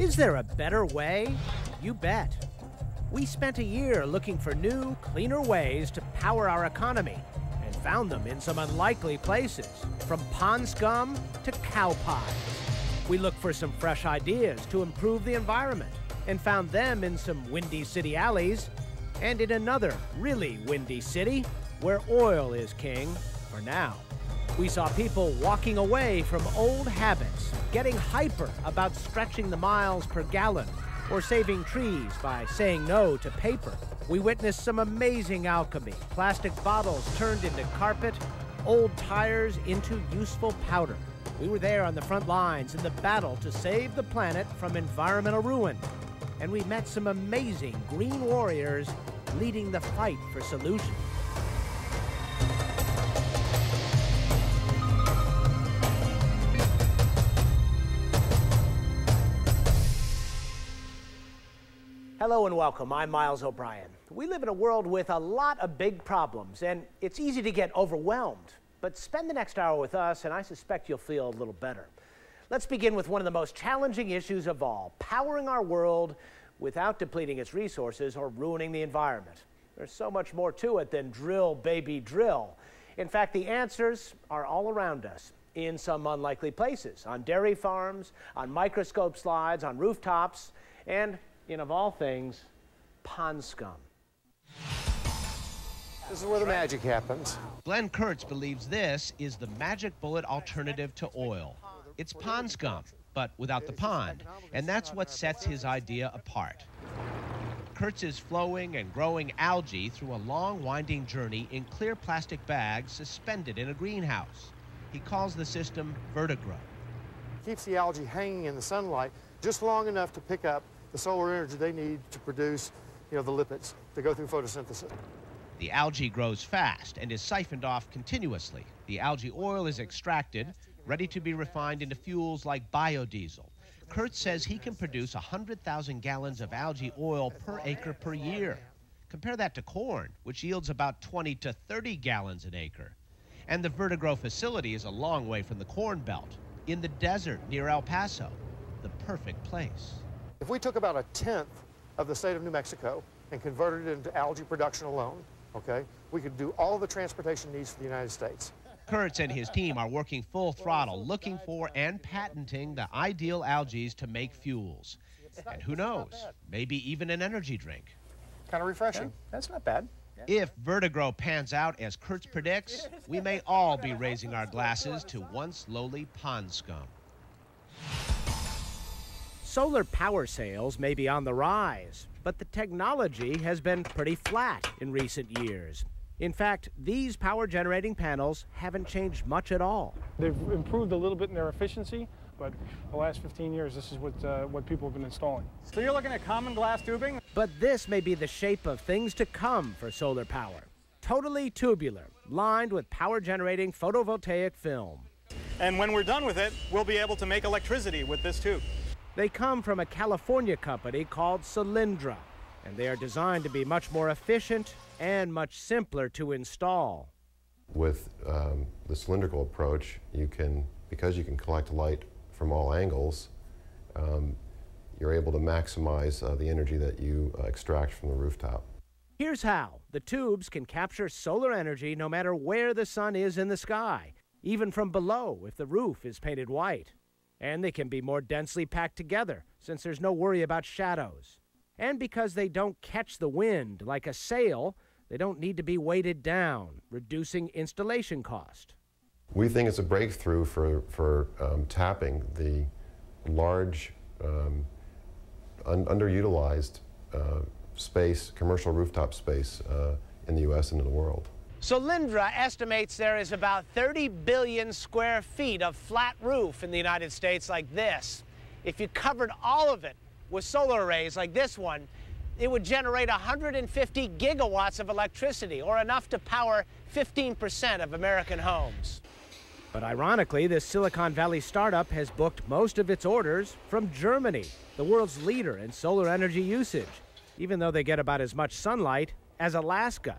Is there a better way? You bet. We spent a year looking for new, cleaner ways to power our economy and found them in some unlikely places, from pond scum to cow pies. We looked for some fresh ideas to improve the environment and found them in some windy city alleys and in another really windy city where oil is king for now. We saw people walking away from old habits, getting hyper about stretching the miles per gallon, or saving trees by saying no to paper. We witnessed some amazing alchemy, plastic bottles turned into carpet, old tires into useful powder. We were there on the front lines in the battle to save the planet from environmental ruin. And we met some amazing green warriors leading the fight for solutions. Hello and welcome. I'm Miles O'Brien. We live in a world with a lot of big problems, and it's easy to get overwhelmed. But spend the next hour with us, and I suspect you'll feel a little better. Let's begin with one of the most challenging issues of all, powering our world without depleting its resources or ruining the environment. There's so much more to it than drill, baby, drill. In fact, the answers are all around us in some unlikely places, on dairy farms, on microscope slides, on rooftops, and in, of all things, pond scum. This is where the magic happens. Glenn Kurtz believes this is the magic bullet alternative to oil. It's pond scum, but without the pond, and that's what sets his idea apart. Kurtz is flowing and growing algae through a long, winding journey in clear plastic bags suspended in a greenhouse. He calls the system Vertigrow. Keeps the algae hanging in the sunlight just long enough to pick up the solar energy they need to produce, the lipids to go through photosynthesis. The algae grows fast and is siphoned off continuously. The algae oil is extracted, ready to be refined into fuels like biodiesel. Kurtz says he can produce 100,000 gallons of algae oil per acre per year. Compare that to corn, which yields about 20 to 30 gallons an acre. And the Vertigrow facility is a long way from the Corn Belt, in the desert near El Paso, the perfect place. If we took about 1/10 of the state of New Mexico and converted it into algae production alone, okay, we could do all of the transportation needs for the United States. Kurtz and his team are working full throttle, looking for and patenting the ideal algae to make fuels. And who knows, maybe even an energy drink. Kind of refreshing. Yeah, that's not bad. If Vertigrow pans out as Kurtz predicts, we may all be raising our glasses to once lowly pond scum. Solar power sales may be on the rise, but the technology has been pretty flat in recent years. In fact, these power-generating panels haven't changed much at all. They've improved a little bit in their efficiency, but the last 15 years, this is what people have been installing. So you're looking at common glass tubing? But this may be the shape of things to come for solar power. Totally tubular, lined with power-generating photovoltaic film. And when we're done with it, we'll be able to make electricity with this tube. They come from a California company called Solyndra, and they are designed to be much more efficient and much simpler to install. With the cylindrical approach, because you can collect light from all angles, you're able to maximize the energy that you extract from the rooftop. Here's how. The tubes can capture solar energy no matter where the sun is in the sky, even from below if the roof is painted white. And they can be more densely packed together, since there's no worry about shadows. And because they don't catch the wind like a sail, they don't need to be weighted down, reducing installation cost. We think it's a breakthrough for tapping the large, underutilized space, commercial rooftop space in the U.S. and in the world. Solyndra estimates there is about 30 billion square feet of flat roof in the United States like this. If you covered all of it with solar arrays like this one, it would generate 150 gigawatts of electricity, or enough to power 15% of American homes. But ironically, this Silicon Valley startup has booked most of its orders from Germany, the world's leader in solar energy usage, even though they get about as much sunlight as Alaska.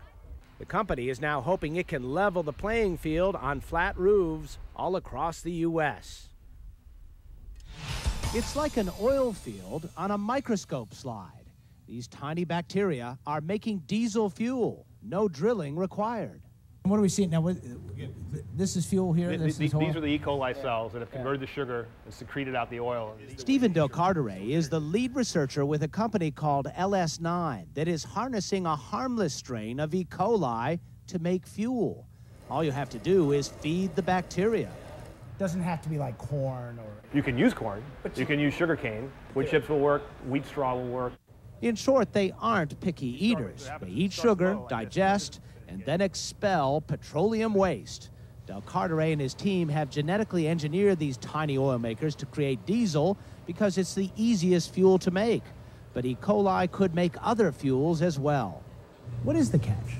The company is now hoping it can level the playing field on flat roofs all across the U.S. It's like an oil field on a microscope slide. These tiny bacteria are making diesel fuel, no drilling required. What are we seeing now? This is fuel here? These are the E. coli cells that have converted the sugar and secreted out the oil. Stephen Del Carteret is the lead researcher with a company called LS9 that is harnessing a harmless strain of E. coli to make fuel. All you have to do is feed the bacteria. Doesn't have to be like corn or... You can use corn. You can use sugar cane. Wood chips will work. Wheat straw will work. In short, they aren't picky eaters. They eat sugar, digest, and then expel petroleum waste. Del Carteret and his team have genetically engineered these tiny oil makers to create diesel because it's the easiest fuel to make. But E. coli could make other fuels as well. What is the catch?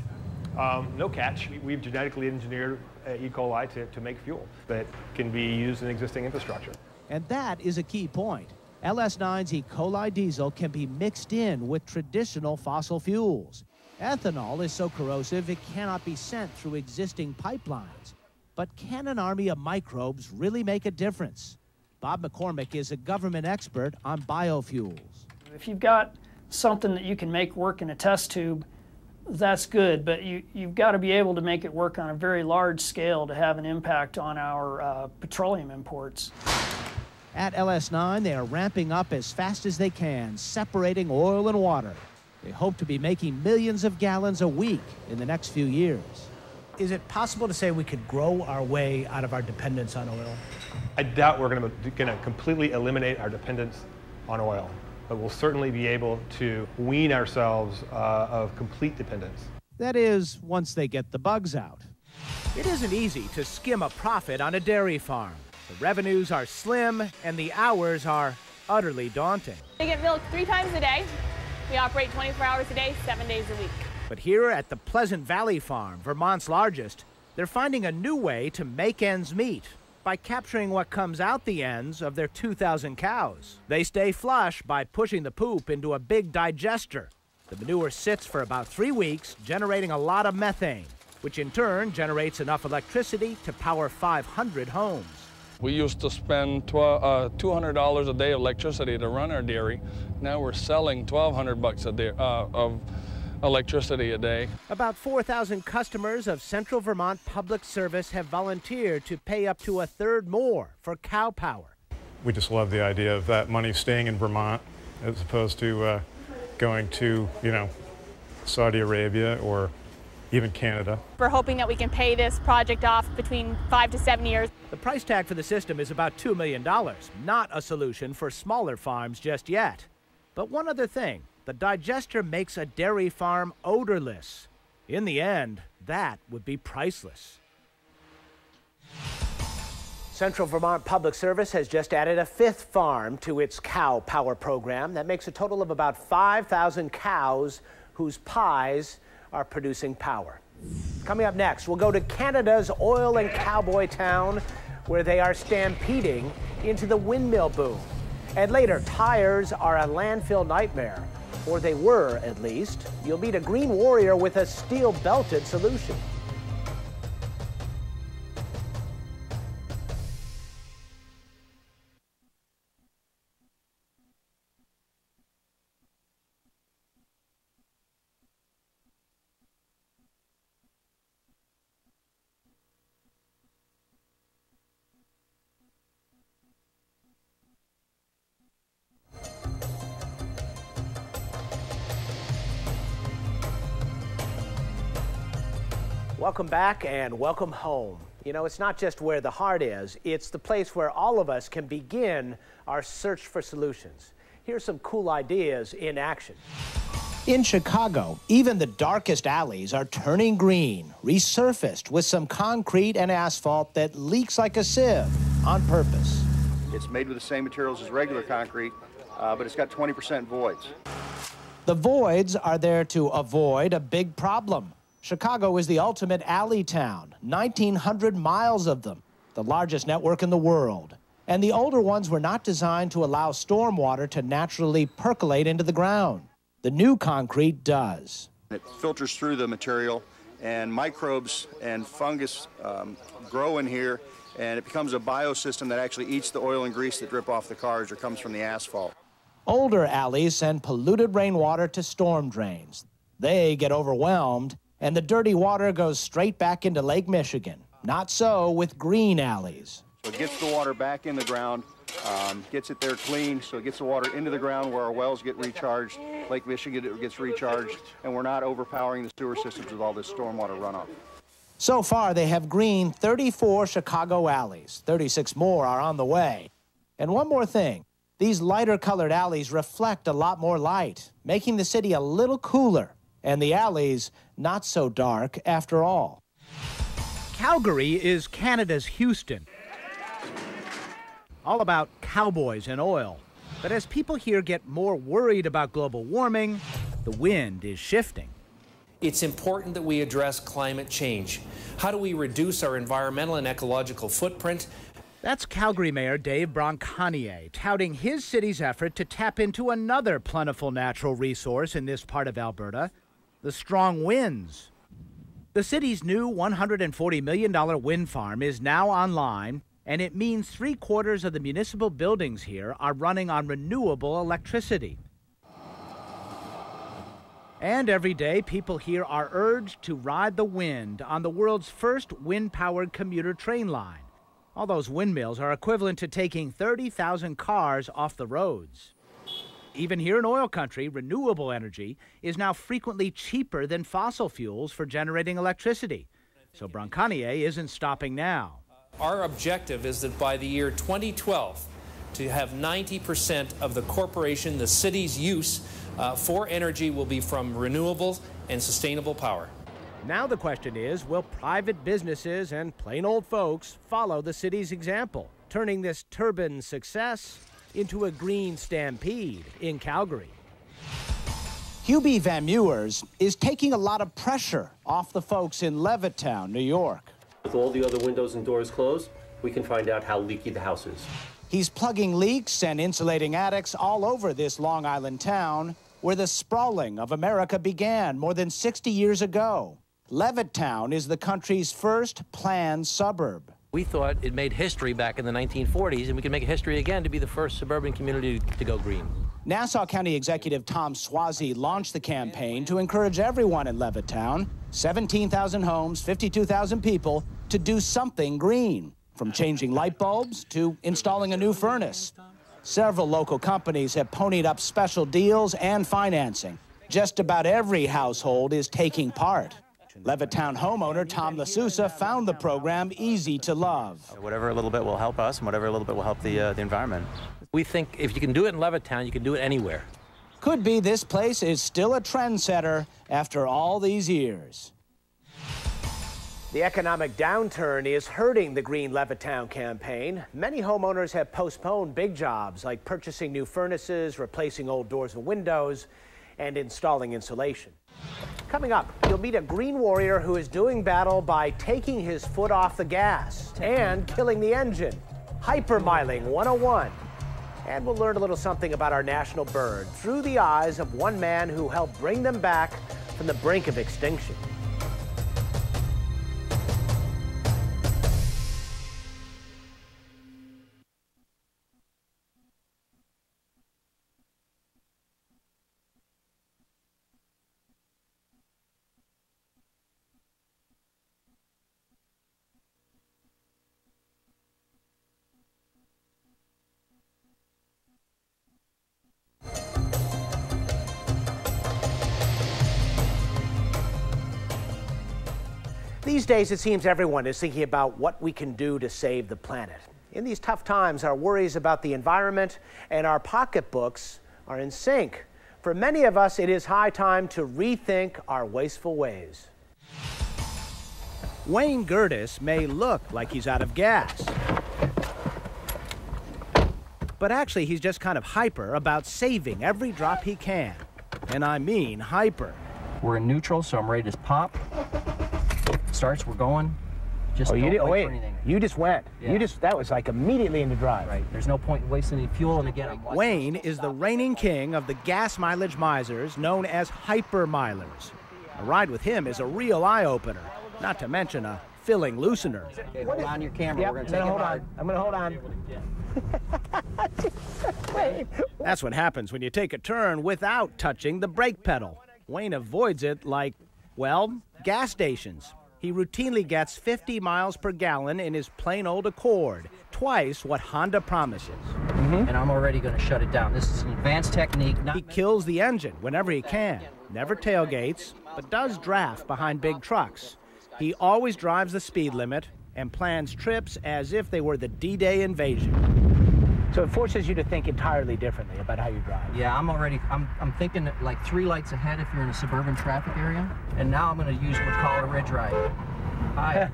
No catch. We've genetically engineered E. coli to make fuel that can be used in existing infrastructure. And that is a key point. LS9's E. coli diesel can be mixed in with traditional fossil fuels. Ethanol is so corrosive it cannot be sent through existing pipelines. But can an army of microbes really make a difference? Bob McCormick is a government expert on biofuels. If you've got something that you can make work in a test tube, that's good, but you've got to be able to make it work on a very large scale to have an impact on our petroleum imports. At LS9, they are ramping up as fast as they can, separating oil and water. They hope to be making millions of gallons a week in the next few years. Is it possible to say we could grow our way out of our dependence on oil? I doubt we're going to completely eliminate our dependence on oil, but we'll certainly be able to wean ourselves of complete dependence. That is, once they get the bugs out. It isn't easy to skim a profit on a dairy farm. The revenues are slim and the hours are utterly daunting. They get milk 3 times a day. We operate 24 hours a day, 7 days a week. But here at the Pleasant Valley Farm, Vermont's largest, they're finding a new way to make ends meet by capturing what comes out the ends of their 2,000 cows. They stay flush by pushing the poop into a big digester. The manure sits for about 3 weeks, generating a lot of methane, which in turn generates enough electricity to power 500 homes. We used to spend $200 a day of electricity to run our dairy. Now we're selling $1,200 a day of electricity a day. About 4,000 customers of Central Vermont Public Service have volunteered to pay up to 1/3 more for cow power. We just love the idea of that money staying in Vermont as opposed to going to, Saudi Arabia or even Canada. We're hoping that we can pay this project off between 5 to 7 years. The price tag for the system is about $2 million, not a solution for smaller farms just yet. But one other thing, the digester makes a dairy farm odorless. In the end, that would be priceless. Central Vermont Public Service has just added a 5th farm to its cow power program. That makes a total of about 5,000 cows whose pies are producing power. Coming up next, we'll go to Canada's oil and cowboy town where they are stampeding into the windmill boom. And later, tires are a landfill nightmare, or they were at least. You'll meet a green warrior with a steel-belted solution. Welcome back and welcome home. It's not just where the heart is, it's the place where all of us can begin our search for solutions. Here's some cool ideas in action. In Chicago, even the darkest alleys are turning green, resurfaced with some concrete and asphalt that leaks like a sieve on purpose. It's made with the same materials as regular concrete, but it's got 20% voids. The voids are there to avoid a big problem. Chicago is the ultimate alley town, 1,900 miles of them, the largest network in the world. And the older ones were not designed to allow stormwater to naturally percolate into the ground. The new concrete does. It filters through the material, and microbes and fungus grow in here and it becomes a biosystem that actually eats the oil and grease that drip off the cars or comes from the asphalt. Older alleys send polluted rainwater to storm drains. They get overwhelmed, and the dirty water goes straight back into Lake Michigan. Not so with green alleys. So it gets the water back in the ground, gets it there clean, so it gets the water into the ground where our wells get recharged, Lake Michigan gets recharged, and we're not overpowering the sewer systems with all this stormwater runoff. So far, they have greened 34 Chicago alleys. 36 more are on the way. And one more thing, these lighter-colored alleys reflect a lot more light, making the city a little cooler, and the alleys not so dark after all. Calgary is Canada's Houston. All about cowboys and oil. But as people here get more worried about global warming, the wind is shifting. It's important that we address climate change. How do we reduce our environmental and ecological footprint? That's Calgary Mayor Dave Bronconier touting his city's effort to tap into another plentiful natural resource in this part of Alberta, the strong winds. The city's new $140 million wind farm is now online, and it means 3/4 of the municipal buildings here are running on renewable electricity. And every day, people here are urged to ride the wind on the world's first wind-powered commuter train line. All those windmills are equivalent to taking 30,000 cars off the roads. Even here in oil country, renewable energy is now frequently cheaper than fossil fuels for generating electricity. So Bronconier isn't stopping now. Our objective is that by the year 2012, to have 90% of the corporation, the city's use for energy will be from renewables and sustainable power. Now the question is, will private businesses and plain old folks follow the city's example, turning this turbine success into a green stampede in Calgary? Hubie Van Meurs is taking a lot of pressure off the folks in Levittown, New York. With all the other windows and doors closed, we can find out how leaky the house is. He's plugging leaks and insulating attics all over this Long Island town where the sprawling of America began more than 60 years ago. Levittown is the country's first planned suburb. We thought it made history back in the 1940s, and we can make history again to be the first suburban community to go green. Nassau County Executive Tom Suozzi launched the campaign to encourage everyone in Levittown, 17,000 homes, 52,000 people, to do something green, from changing light bulbs to installing a new furnace. Several local companies have ponied up special deals and financing. Just about every household is taking part. Levittown homeowner Tom LaSousa found the program easy to love. Whatever a little bit will help us and whatever a little bit will help the environment. We think if you can do it in Levittown, you can do it anywhere. Could be this place is still a trendsetter after all these years. The economic downturn is hurting the Green Levittown campaign. Many homeowners have postponed big jobs like purchasing new furnaces, replacing old doors and windows, and installing insulation. Coming up, you'll meet a green warrior who is doing battle by taking his foot off the gas and killing the engine. Hypermiling 101. And we'll learn a little something about our national bird through the eyes of one man who helped bring them back from the brink of extinction. These days, it seems everyone is thinking about what we can do to save the planet. In these tough times, our worries about the environment and our pocketbooks are in sync. For many of us, it is high time to rethink our wasteful ways. Wayne Gertis may look like he's out of gas, but actually he's just kind of hyper about saving every drop he can. And I mean hyper. We're in neutral, so I'm ready to pop. Starts, we're going. Just oh, you don't did, wait for anything. You just went. Yeah. That was like immediately into drive. Right. There's no point in wasting any fuel. And again, Wayne is the reigning king of the gas mileage misers, known as hyper milers. A ride with him is a real eye-opener, not to mention a filling loosener. Okay, hold on your camera. Yep, We're going to take it hard. I'm going to hold on. That's what happens when you take a turn without touching the brake pedal. Wayne avoids it like, well, gas stations. He routinely gets 50 miles per gallon in his plain old Accord, twice what Honda promises. And I'm already going to shut it down. This is an advanced technique. He kills the engine whenever he can, never tailgates, but does draft behind big trucks. He always drives the speed limit and plans trips as if they were the D-Day invasion. So it forces you to think entirely differently about how you drive. Yeah, I'm thinking like 3 lights ahead if you're in a suburban traffic area. And now I'm going to use what's called a ridge ride. Hi.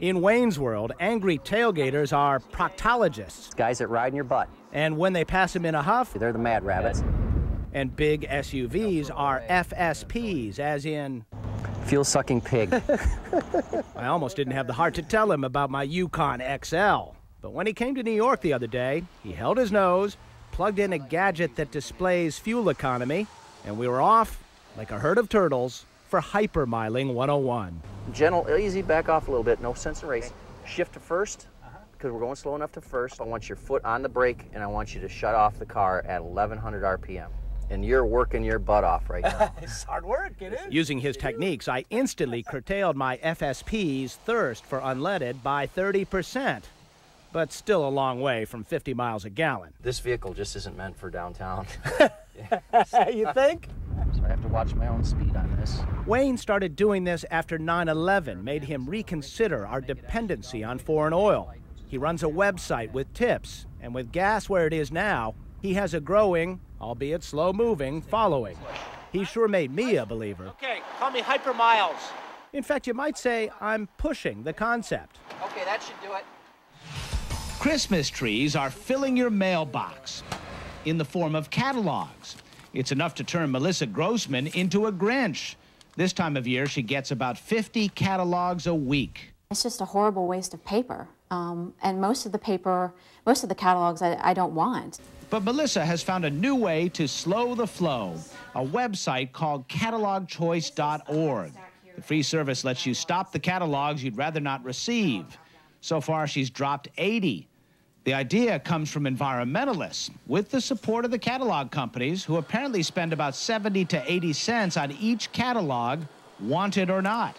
In Wayne's world, angry tailgaters are proctologists. Guys that ride in your butt. And when they pass him in a huff, they're the mad rabbits. And big SUVs are FSPs, as in... fuel-sucking pig. I almost didn't have the heart to tell him about my Yukon XL. But when he came to New York the other day, he held his nose, plugged in a gadget that displays fuel economy, and we were off, like a herd of turtles, for hypermiling 101. Gentle, easy, back off a little bit. No sense in racing. Shift to first, because we're going slow enough to first. I want your foot on the brake, and I want you to shut off the car at 1,100 RPM. And you're working your butt off right now. It's hard work, it is. Using his techniques, I instantly curtailed my FSP's thirst for unleaded by 30%, but still a long way from 50 miles a gallon. This vehicle just isn't meant for downtown. You think? So I have to watch my own speed on this. Wayne started doing this after 9/11 made him reconsider our dependency on foreign oil. He runs a website with tips, and with gas where it is now, he has a growing, albeit slow-moving, following. He sure made me a believer. Okay, call me Hypermiles. In fact, you might say I'm pushing the concept. Okay, that should do it. Christmas trees are filling your mailbox in the form of catalogs. It's enough to turn Melissa Grossman into a Grinch. This time of year, she gets about 50 catalogs a week. It's just a horrible waste of paper. And most of the catalogs I don't want. But Melissa has found a new way to slow the flow, a website called catalogchoice.org. The free service lets you stop the catalogs you'd rather not receive. So far, she's dropped 80. The idea comes from environmentalists with the support of the catalog companies, who apparently spend about 70 to 80 cents on each catalog, wanted or not.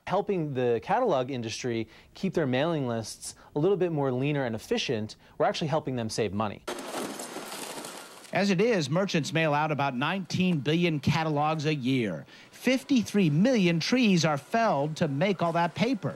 Helping the catalog industry keep their mailing lists a little bit more leaner and efficient, we're actually helping them save money. As it is, merchants mail out about 19 billion catalogs a year. 53 million trees are felled to make all that paper.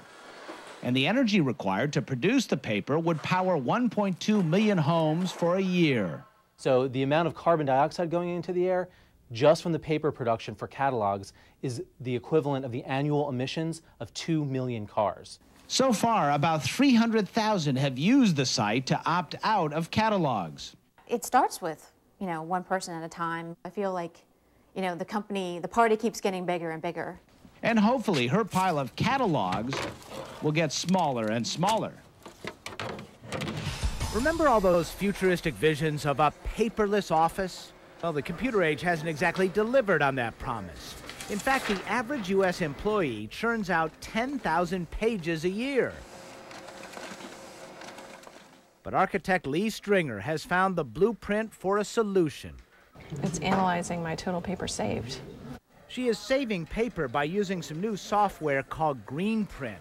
And the energy required to produce the paper would power 1.2 million homes for a year. So the amount of carbon dioxide going into the air just from the paper production for catalogs is the equivalent of the annual emissions of 2 million cars. So far, about 300,000 have used the site to opt out of catalogs. It starts with, one person at a time. I feel like, the party keeps getting bigger and bigger. And hopefully her pile of catalogs will get smaller and smaller. Remember all those futuristic visions of a paperless office? Well, the computer age hasn't exactly delivered on that promise. In fact, the average U.S. employee churns out 10,000 pages a year. But architect Lee Stringer has found the blueprint for a solution. It's analyzing my total paper saved. She is saving paper by using some new software called GreenPrint.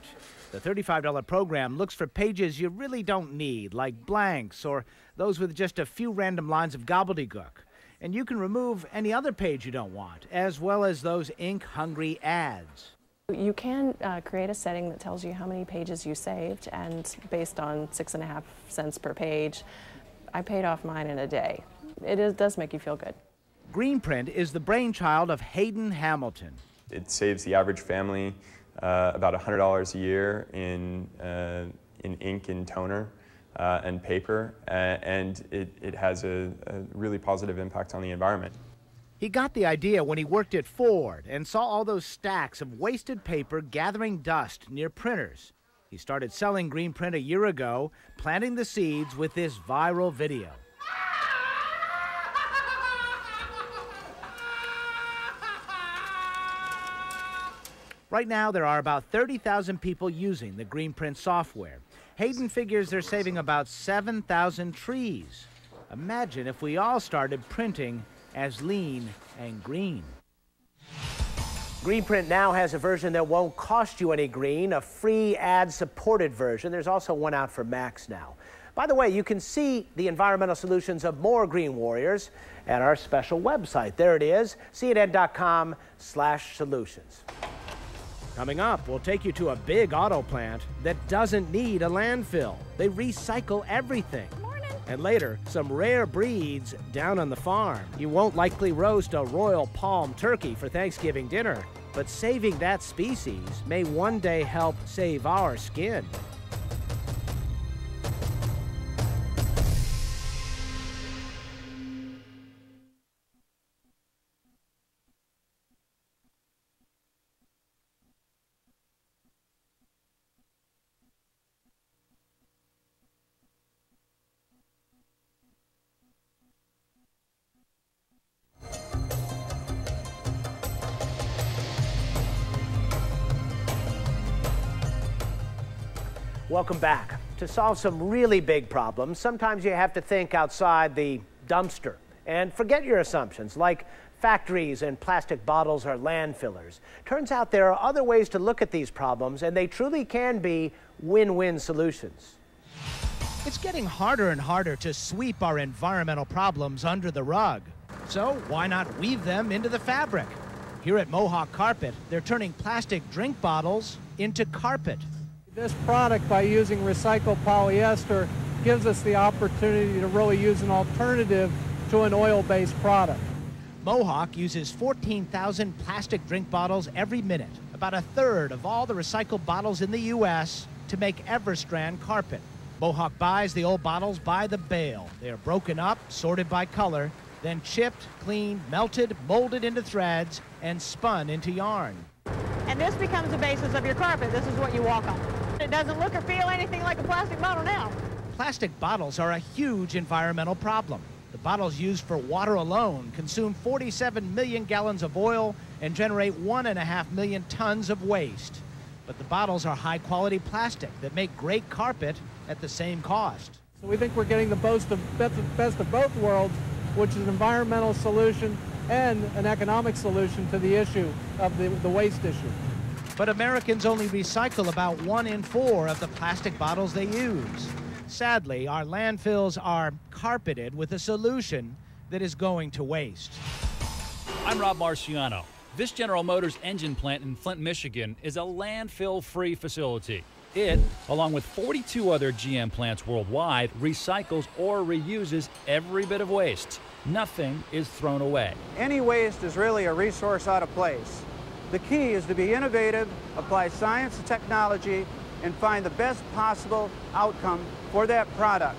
The $35 program looks for pages you really don't need, like blanks or those with just a few random lines of gobbledygook. And you can remove any other page you don't want, as well as those ink-hungry ads. You can create a setting that tells you how many pages you saved, and based on 6.5 cents per page, I paid off mine in a day. It does make you feel good. GreenPrint is the brainchild of Hayden Hamilton. It saves the average family about $100 a year in ink and toner and paper, and it has a really positive impact on the environment. He got the idea when he worked at Ford and saw all those stacks of wasted paper gathering dust near printers. He started selling GreenPrint a year ago, planting the seeds with this viral video. Right now, there are about 30,000 people using the Greenprint software. Hayden figures they're saving about 7,000 trees. Imagine if we all started printing as lean and green. Greenprint now has a version that won't cost you any green, a free ad-supported version. There's also one out for Macs now. By the way, you can see the environmental solutions of more Green Warriors at our special website. There it is, CNN.com/solutions. Coming up, we'll take you to a big auto plant that doesn't need a landfill. They recycle everything. And later, some rare breeds down on the farm. You won't likely roast a Royal Palm turkey for Thanksgiving dinner, but saving that species may one day help save our skin. Welcome back. To solve some really big problems, sometimes you have to think outside the dumpster and forget your assumptions, like factories and plastic bottles are landfillers. Turns out there are other ways to look at these problems, and they truly can be win-win solutions. It's getting harder and harder to sweep our environmental problems under the rug. So why not weave them into the fabric? Here at Mohawk Carpet, they're turning plastic drink bottles into carpet. This product, by using recycled polyester, gives us the opportunity to really use an alternative to an oil-based product. Mohawk uses 14,000 plastic drink bottles every minute, about a third of all the recycled bottles in the U.S., to make Everstrand carpet. Mohawk buys the old bottles by the bale. They are broken up, sorted by color, then chipped, cleaned, melted, molded into threads, and spun into yarn. And this becomes the basis of your carpet. This is what you walk on. It doesn't look or feel anything like a plastic bottle now. Plastic bottles are a huge environmental problem. The bottles used for water alone consume 47 million gallons of oil and generate 1.5 million tons of waste. But the bottles are high-quality plastic that make great carpet at the same cost. So we think we're getting the best of both worlds, which is an environmental solution and an economic solution to the issue of the waste issue. But Americans only recycle about 1 in 4 of the plastic bottles they use. Sadly, our landfills are carpeted with a solution that is going to waste. I'm Rob Marciano. This General Motors engine plant in Flint, Michigan is a landfill-free facility. It, along with 42 other GM plants worldwide, recycles or reuses every bit of waste. Nothing is thrown away. Any waste is really a resource out of place. The key is to be innovative, apply science and technology, and find the best possible outcome for that product.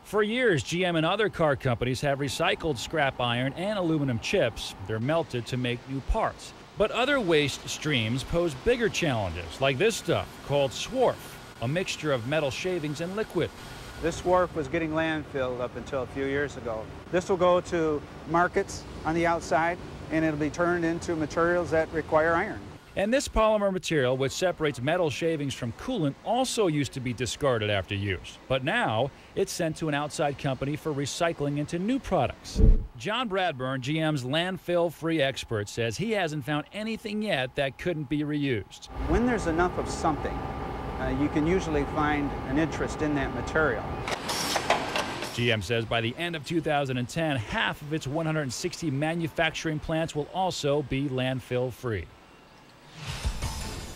For years, GM and other car companies have recycled scrap iron and aluminum chips. They're melted to make new parts. But other waste streams pose bigger challenges, like this stuff called swarf, a mixture of metal shavings and liquid. This swarf was getting landfilled up until a few years ago. This will go to markets on the outside, and it'll be turned into materials that require iron. And this polymer material, which separates metal shavings from coolant, also used to be discarded after use. But now, it's sent to an outside company for recycling into new products. John Bradburn, GM's landfill-free expert, says he hasn't found anything yet that couldn't be reused. When there's enough of something, you can usually find an interest in that material. GM says by the end of 2010, half of its 160 manufacturing plants will also be landfill-free.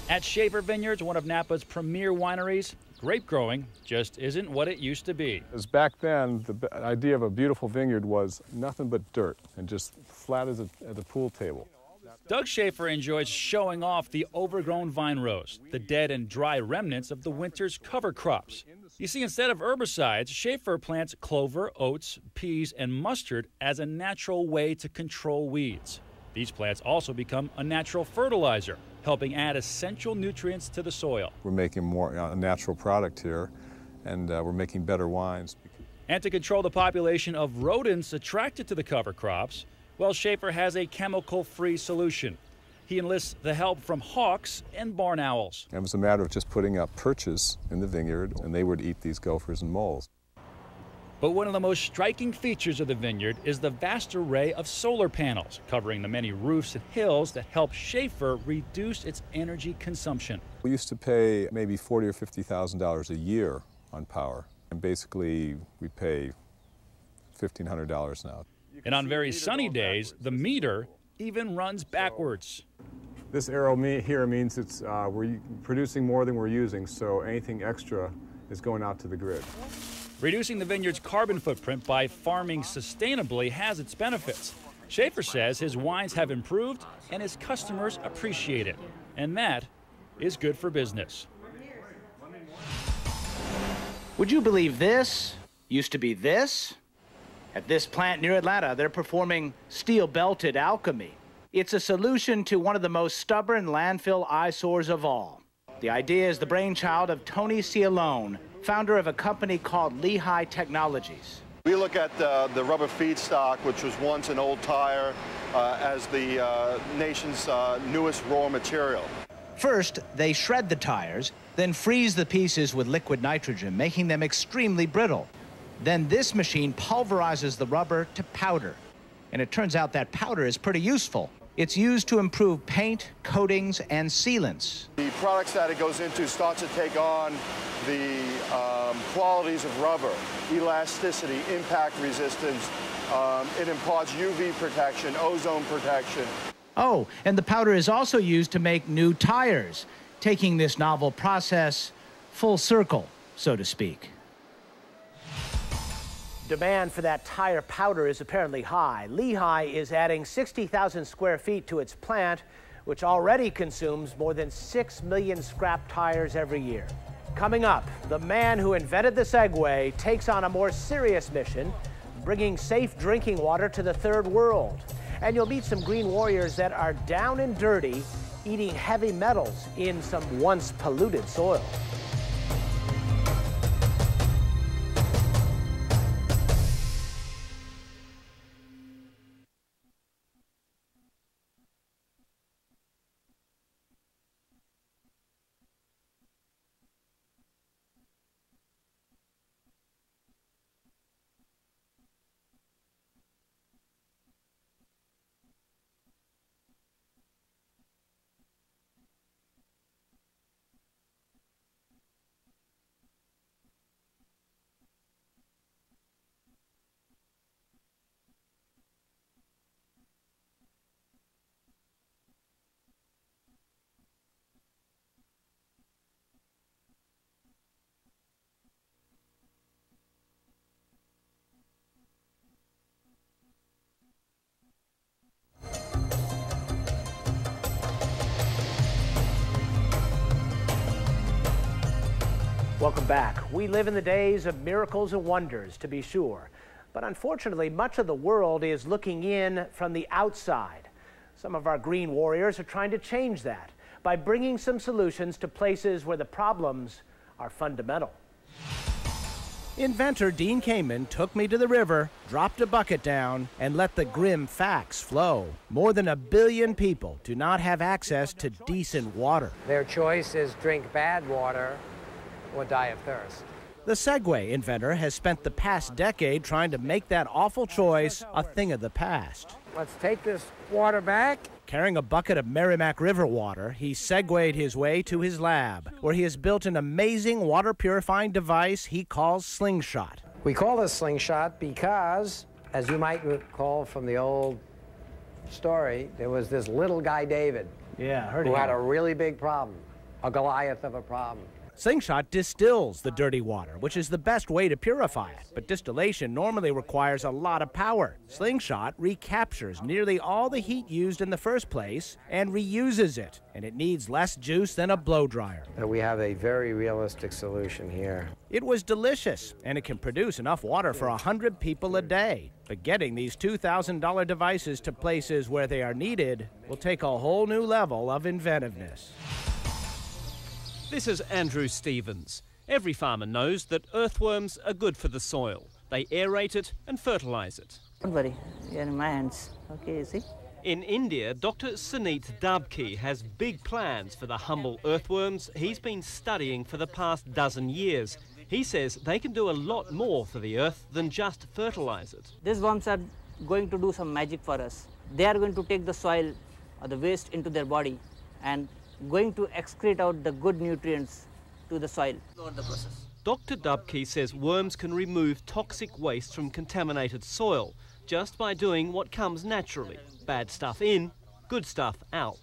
At Schaefer Vineyards, one of Napa's premier wineries, grape growing just isn't what it used to be. As back then, the idea of a beautiful vineyard was nothing but dirt and just flat as a pool table. Doug Schaefer enjoys showing off the overgrown vine rows, the dead and dry remnants of the winter's cover crops. You see, instead of herbicides, Schaefer plants clover, oats, peas, and mustard as a natural way to control weeds. These plants also become a natural fertilizer, helping add essential nutrients to the soil. We're making more a natural product here, and we're making better wines. And to control the population of rodents attracted to the cover crops, well, Schaefer has a chemical-free solution. He enlists the help from hawks and barn owls. It was a matter of just putting up perches in the vineyard, and they would eat these gophers and moles. But one of the most striking features of the vineyard is the vast array of solar panels covering the many roofs and hills that help Schaefer reduce its energy consumption. We used to pay maybe $40,000 or $50,000 a year on power, and basically we pay $1,500 now. And on very sunny days, the meter even runs backwards. This arrow here means it's we're producing more than we're using, so anything extra is going out to the grid. Reducing the vineyard's carbon footprint by farming sustainably has its benefits. Schaefer says his wines have improved and his customers appreciate it. And that is good for business. Would you believe this used to be this? At this plant near Atlanta, they're performing steel-belted alchemy. It's a solution to one of the most stubborn landfill eyesores of all. The idea is the brainchild of Tony Cialone, founder of a company called Lehigh Technologies. We look at the rubber feedstock, which was once an old tire, as the nation's newest raw material. First, they shred the tires, then freeze the pieces with liquid nitrogen, making them extremely brittle. Then this machine pulverizes the rubber to powder. And it turns out that powder is pretty useful. It's used to improve paint, coatings, and sealants. The products that it goes into starts to take on the qualities of rubber: elasticity, impact resistance. It imparts UV protection, ozone protection. Oh, and the powder is also used to make new tires, taking this novel process full circle, so to speak. Demand for that tire powder is apparently high. Lehigh is adding 60,000 square feet to its plant, which already consumes more than 6 million scrap tires every year. Coming up, the man who invented the Segway takes on a more serious mission, bringing safe drinking water to the third world. And you'll meet some green warriors that are down and dirty, eating heavy metals in some once polluted soil. Welcome back. We live in the days of miracles and wonders, to be sure. But unfortunately, much of the world is looking in from the outside. Some of our green warriors are trying to change that by bringing some solutions to places where the problems are fundamental. Inventor Dean Kamen took me to the river, dropped a bucket down, and let the grim facts flow. More than 1 billion people do not have access to decent water. Their choice is drink bad water or die of thirst. The Segway inventor has spent the past decade trying to make that awful choice a thing of the past. Let's take this water back. Carrying a bucket of Merrimack River water, he segued his way to his lab, where he has built an amazing water purifying device he calls Slingshot. We call this Slingshot because, as you might recall from the old story, there was this little guy David who had a really big problem, a Goliath of a problem. Slingshot distills the dirty water, which is the best way to purify it. But distillation normally requires a lot of power. Slingshot recaptures nearly all the heat used in the first place and reuses it. And it needs less juice than a blow dryer. We have a very realistic solution here. It was delicious, and it can produce enough water for 100 people a day. But getting these $2,000 devices to places where they are needed will take a whole new level of inventiveness. This is Andrew Stevens. Every farmer knows that earthworms are good for the soil. They aerate it and fertilize it. Buddy, you're in my hands. Okay, see? In India, Dr. Suneet Dabki has big plans for the humble earthworms he's been studying for the past dozen years. He says they can do a lot more for the earth than just fertilize it. These worms are going to do some magic for us. They are going to take the soil or the waste into their body and going to excrete out the good nutrients to the soil. Dr. Dabki says worms can remove toxic waste from contaminated soil just by doing what comes naturally. Bad stuff in, good stuff out.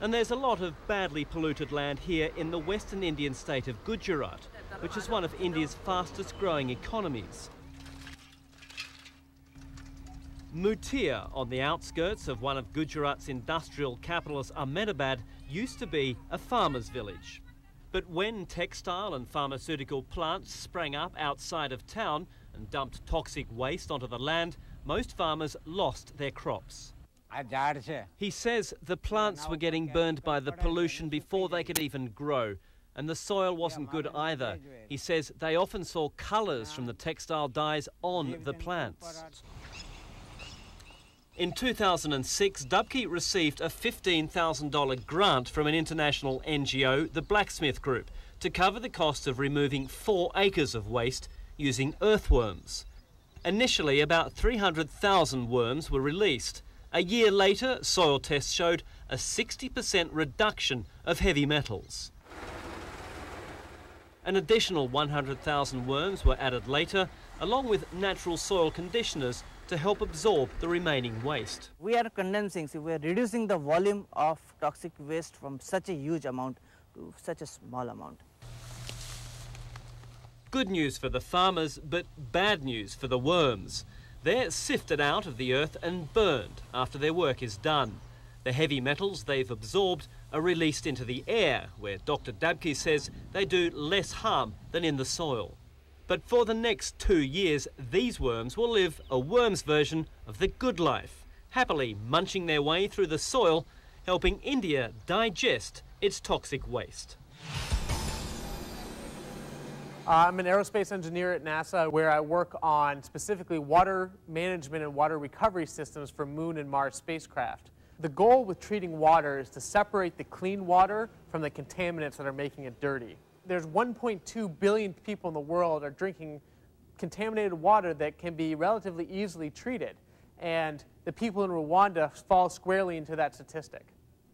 And there's a lot of badly polluted land here in the western Indian state of Gujarat, which is one of India's fastest growing economies. Mutia, on the outskirts of one of Gujarat's industrial capitals, Ahmedabad, used to be a farmer's village. But when textile and pharmaceutical plants sprang up outside of town and dumped toxic waste onto the land, most farmers lost their crops. He says the plants were getting burned by the pollution before they could even grow, and the soil wasn't good either. He says they often saw colours from the textile dyes on the plants. In 2006, Dabki received a $15,000 grant from an international NGO, the Blacksmith Group, to cover the cost of removing 4 acres of waste using earthworms. Initially, about 300,000 worms were released. A year later, soil tests showed a 60% reduction of heavy metals. An additional 100,000 worms were added later, along with natural soil conditioners to help absorb the remaining waste. We are condensing, so we are reducing the volume of toxic waste from such a huge amount to such a small amount. Good news for the farmers, but bad news for the worms. They're sifted out of the earth and burned after their work is done. The heavy metals they've absorbed are released into the air, where Dr. Dabki says they do less harm than in the soil. But for the next 2 years, these worms will live a worm's version of the good life, happily munching their way through the soil, helping India digest its toxic waste. I'm an aerospace engineer at NASA, where I work on specifically water management and water recovery systems for Moon and Mars spacecraft. The goal with treating water is to separate the clean water from the contaminants that are making it dirty. There's 1.2 billion people in the world are drinking contaminated water that can be relatively easily treated, and the people in Rwanda fall squarely into that statistic.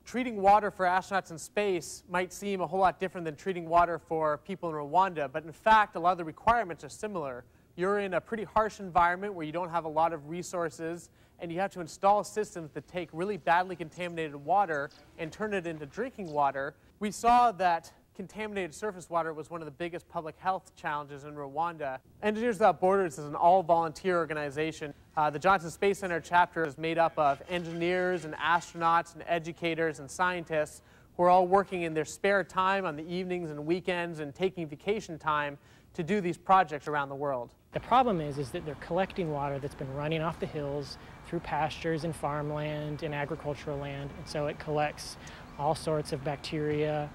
Treating water for astronauts in space might seem a whole lot different than treating water for people in Rwanda, but in fact, a lot of the requirements are similar. You're in a pretty harsh environment where you don't have a lot of resources, and you have to install systems that take really badly contaminated water and turn it into drinking water. We saw that contaminated surface water was one of the biggest public health challenges in Rwanda. Engineers Without Borders is an all-volunteer organization. The Johnson Space Center chapter is made up of engineers and astronauts and educators and scientists who are all working in their spare time on the evenings and weekends and taking vacation time to do these projects around the world. The problem is that they're collecting water that's been running off the hills through pastures and farmland and agricultural land, and so it collects all sorts of bacteria,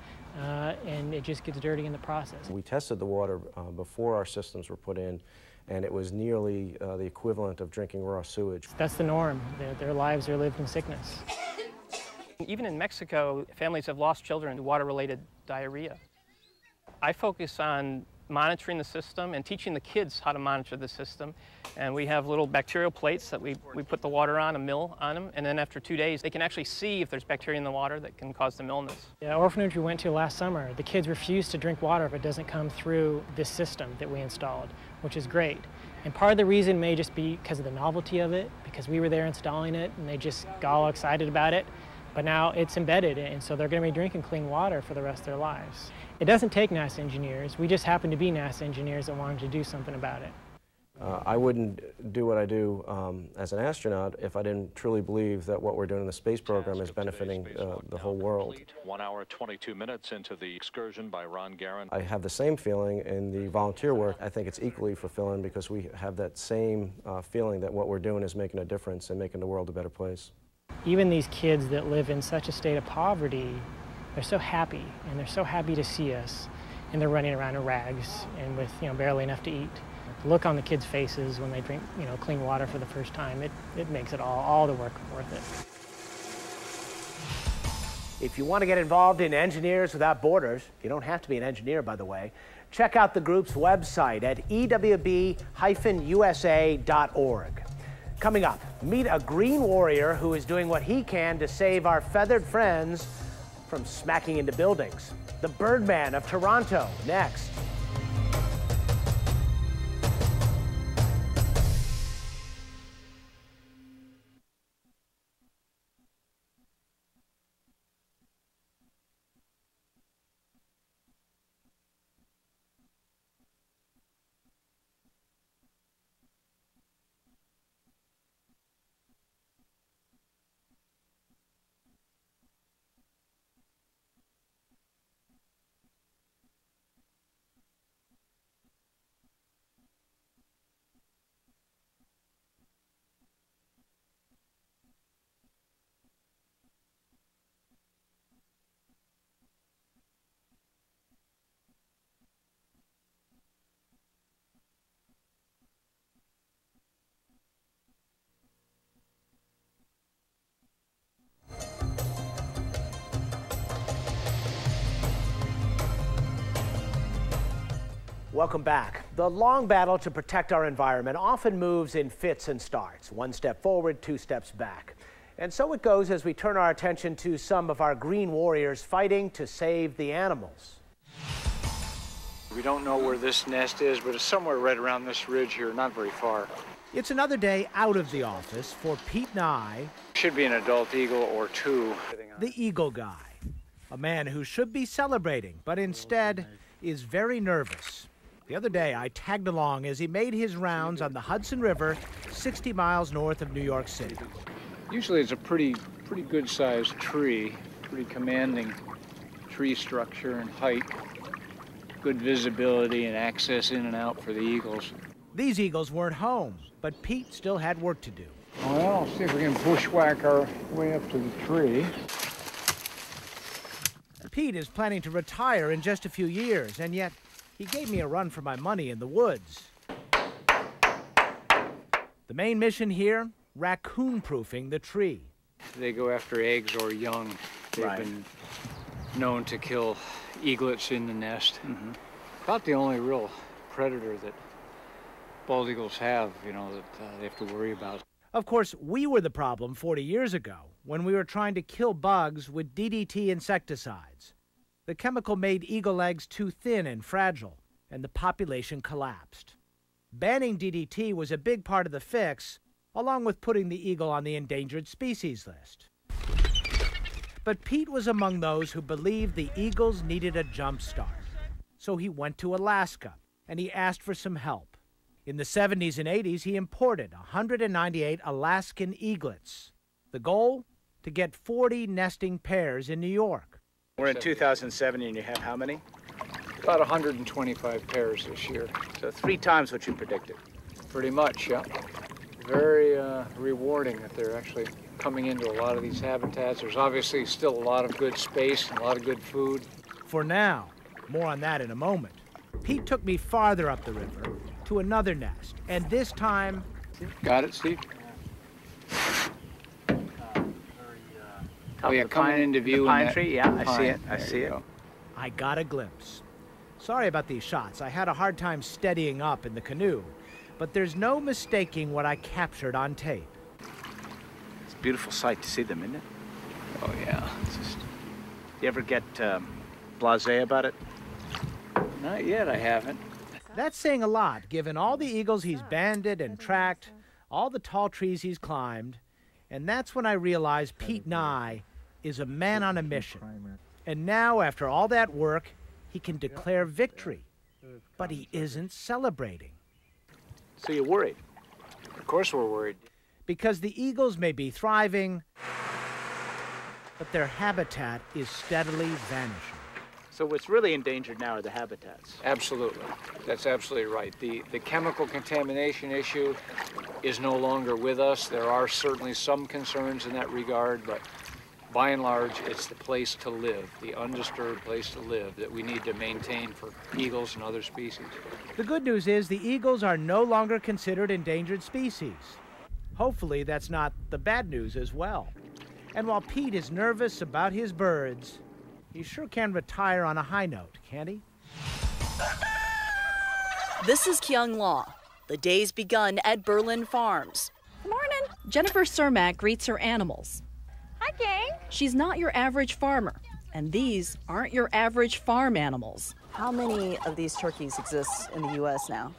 and it just gets dirty in the process. We tested the water before our systems were put in, and it was nearly the equivalent of drinking raw sewage. That's the norm. Their lives are lived in sickness. Even in Mexico, families have lost children to water-related diarrhea. I focus on monitoring the system and teaching the kids how to monitor the system. And we have little bacterial plates that we put the water on, a mill on them, and then after 2 days they can actually see if there's bacteria in the water that can cause them illness. The orphanage we went to last summer, the kids refuse to drink water if it doesn't come through this system that we installed, which is great. And part of the reason may just be because of the novelty of it, because we were there installing it and they just got all excited about it. But now it's embedded, and so they're going to be drinking clean water for the rest of their lives. It doesn't take NASA engineers. We just happen to be NASA engineers that wanted to do something about it. I wouldn't do what I do as an astronaut if I didn't truly believe that what we're doing in the space program is benefiting the whole world. 1 hour, 22 minutes into the excursion by Ron Garan. I have the same feeling in the volunteer work. I think it's equally fulfilling because we have that same feeling that what we're doing is making a difference and making the world a better place. Even these kids that live in such a state of poverty, they're so happy, and they're so happy to see us, and they're running around in rags and with barely enough to eat. The look on the kids' faces when they drink clean water for the first time, it makes it all the work worth it. If you want to get involved in Engineers Without Borders, you don't have to be an engineer, by the way, check out the group's website at ewb-usa.org. Coming up, meet a green warrior who is doing what he can to save our feathered friends from smacking into buildings. The Birdman of Toronto, next. Welcome back. The long battle to protect our environment often moves in fits and starts. One step forward, two steps back. And so it goes as we turn our attention to some of our green warriors fighting to save the animals. We don't know where this nest is, but it's somewhere right around this ridge here, not very far. It's another day out of the office for Pete Nye. Should be an adult eagle or two. The Eagle Guy, a man who should be celebrating, but instead is very nervous. The other day, I tagged along as he made his rounds on the Hudson River, 60 miles north of New York City. Usually it's a pretty good-sized tree, pretty commanding tree structure and height, good visibility and access in and out for the eagles. These eagles weren't home, but Pete still had work to do. Well, I'll see if we can bushwhack our way up to the tree. Pete is planning to retire in just a few years, and yet he gave me a run for my money in the woods. The main mission here, raccoon-proofing the tree. They go after eggs or young. They've been known to kill eaglets in the nest. About the only real predator that bald eagles have, you know, that they have to worry about. Of course, we were the problem 40 years ago when we were trying to kill bugs with DDT insecticides. The chemical made eagle eggs too thin and fragile, and the population collapsed. Banning DDT was a big part of the fix, along with putting the eagle on the endangered species list. But Pete was among those who believed the eagles needed a jump start. So he went to Alaska, and he asked for some help. In the 70s and 80s, he imported 198 Alaskan eaglets. The goal? To get 40 nesting pairs in New York. We're in 2007, and you have how many? About 125 pairs this year. So 3 times what you predicted. Pretty much, yeah. Very rewarding that they're actually coming into a lot of these habitats. There's obviously still a lot of good space and a lot of good food. For now. More on that in a moment. Pete took me farther up the river to another nest, and this time... Got it, Steve? Oh, yeah, coming into view. The pine tree, yeah, I see it, I see it. I got a glimpse. Sorry about these shots. I had a hard time steadying up in the canoe, but there's no mistaking what I captured on tape. It's a beautiful sight to see them, isn't it? Oh, yeah. It's just... You ever get blasé about it? Not yet, I haven't. That's saying a lot, given all the eagles he's banded and tracked, all the tall trees he's climbed, and that's when I realized Pete Nye is a man on a mission. And now, after all that work, he can declare victory. But he isn't celebrating. So you're worried? Of course we're worried. Because the eagles may be thriving, but their habitat is steadily vanishing. So what's really endangered now are the habitats. Absolutely. That's absolutely right. The chemical contamination issue is no longer with us. There are certainly some concerns in that regard, but by and large, it's the place to live, the undisturbed place to live that we need to maintain for eagles and other species. The good news is the eagles are no longer considered endangered species. Hopefully that's not the bad news as well. And while Pete is nervous about his birds, he sure can retire on a high note, can't he? This is Kyung Law. The day's begun at Berlin Farms. Good morning. Jennifer Cermak greets her animals. Hi, gang. She's not your average farmer, and these aren't your average farm animals. How many of these turkeys exist in the U.S. now?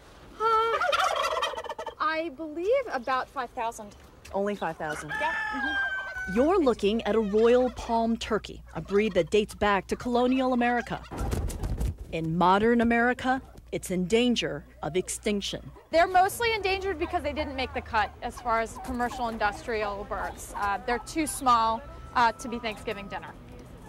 I believe about 5,000. Only 5,000? Yeah. You're looking at a royal palm turkey, a breed that dates back to colonial America. In modern America, it's in danger of extinction. They're mostly endangered because they didn't make the cut as far as commercial industrial birds. They're too small to be Thanksgiving dinner.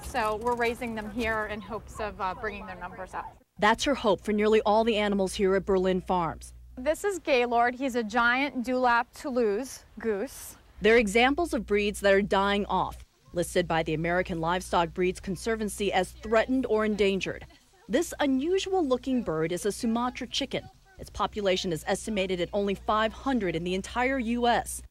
So we're raising them here in hopes of bringing their numbers up. That's her hope for nearly all the animals here at Berlin Farms. This is Gaylord. He's a giant dewlap Toulouse goose. They're examples of breeds that are dying off, listed by the American Livestock Breeds Conservancy as threatened or endangered. This unusual-looking bird is a Sumatra chicken. Its population is estimated at only 500 in the entire U.S.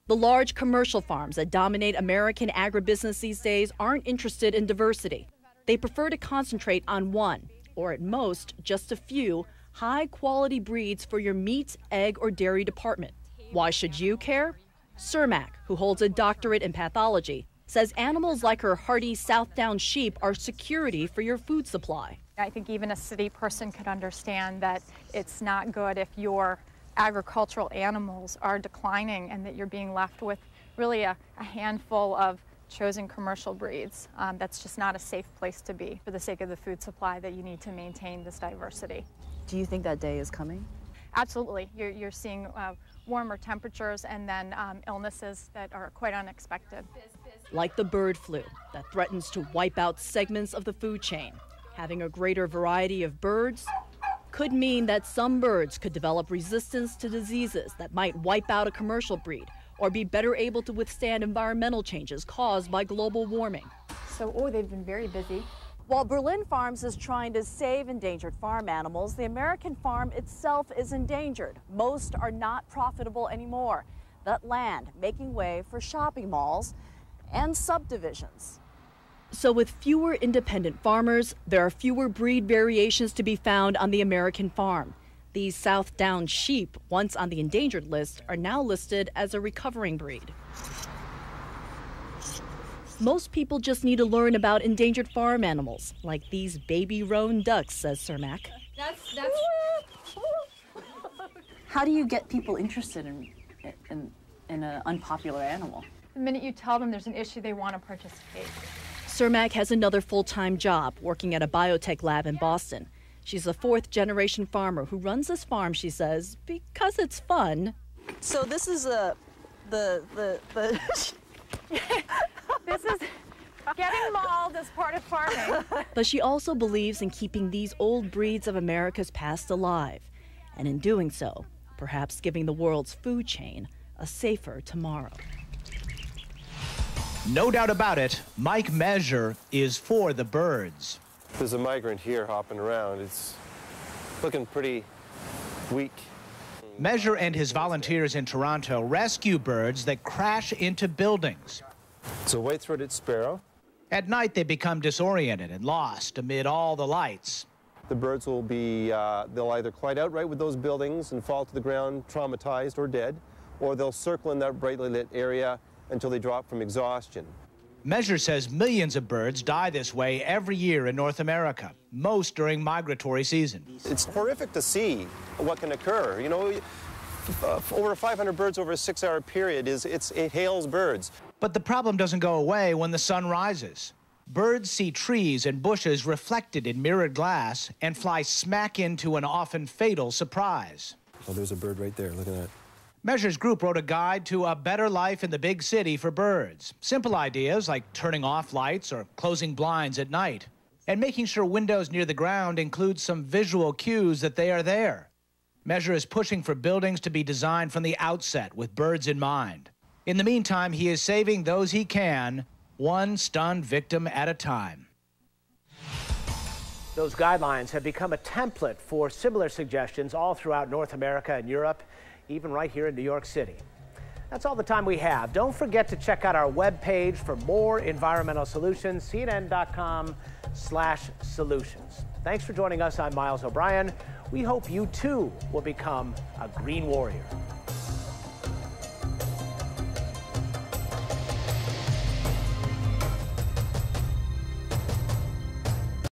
The large commercial farms that dominate American agribusiness these days aren't interested in diversity. They prefer to concentrate on one, or at most, just a few, high-quality breeds for your meat, egg, or dairy department. Why should you care? Cermak, who holds a doctorate in pathology, says animals like her hardy Southdown sheep are security for your food supply. I think even a city person could understand that it's not good if your agricultural animals are declining and that you're being left with really a handful of chosen commercial breeds. That's just not a safe place to be for the sake of the food supply that you need to maintain this diversity. Do you think that day is coming? Absolutely. You're seeing warmer temperatures and then illnesses that are quite unexpected. Like the bird flu that threatens to wipe out segments of the food chain. Having a greater variety of birds could mean that some birds could develop resistance to diseases that might wipe out a commercial breed or be better able to withstand environmental changes caused by global warming. So, they've been very busy. While Berlin Farms is trying to save endangered farm animals, the American farm itself is endangered. Most are not profitable anymore. That land making way for shopping malls and subdivisions. So with fewer independent farmers, there are fewer breed variations to be found on the American farm. These Southdown sheep, once on the endangered list, are now listed as a recovering breed. Most people just need to learn about endangered farm animals, like these baby roan ducks, says Cermak. That's How do you get people interested in an unpopular animal? The minute you tell them there's an issue, they want to participate. Cermak has another full-time job working at a biotech lab in Boston. She's a fourth-generation farmer who runs this farm, she says, because it's fun. So this is the This is getting mauled as part of farming. But she also believes in keeping these old breeds of America's past alive, and in doing so, perhaps giving the world's food chain a safer tomorrow. No doubt about it, Mike Measure is for the birds. There's a migrant here hopping around. It's looking pretty weak. Measure and his volunteers in Toronto rescue birds that crash into buildings. It's a white-throated sparrow. At night, they become disoriented and lost amid all the lights. The birds will be, they'll either collide outright with those buildings and fall to the ground traumatized or dead, or they'll circle in that brightly lit area until they drop from exhaustion. Measure says millions of birds die this way every year in North America, most during migratory season. It's horrific to see what can occur. You know, over 500 birds over a 6-hour period, it hails birds. But the problem doesn't go away when the sun rises. Birds see trees and bushes reflected in mirrored glass and fly smack into an often fatal surprise. Oh, there's a bird right there. Look at that. Measure's group wrote a guide to a better life in the big city for birds. Simple ideas like turning off lights or closing blinds at night, and making sure windows near the ground include some visual cues that they are there. Measure is pushing for buildings to be designed from the outset with birds in mind. In the meantime, he is saving those he can, one stunned victim at a time. Those guidelines have become a template for similar suggestions all throughout North America and Europe, even right here in New York City. That's all the time we have. Don't forget to check out our webpage for more environmental solutions, cnn.com/solutions. Thanks for joining us. I'm Miles O'Brien. We hope you too will become a green warrior.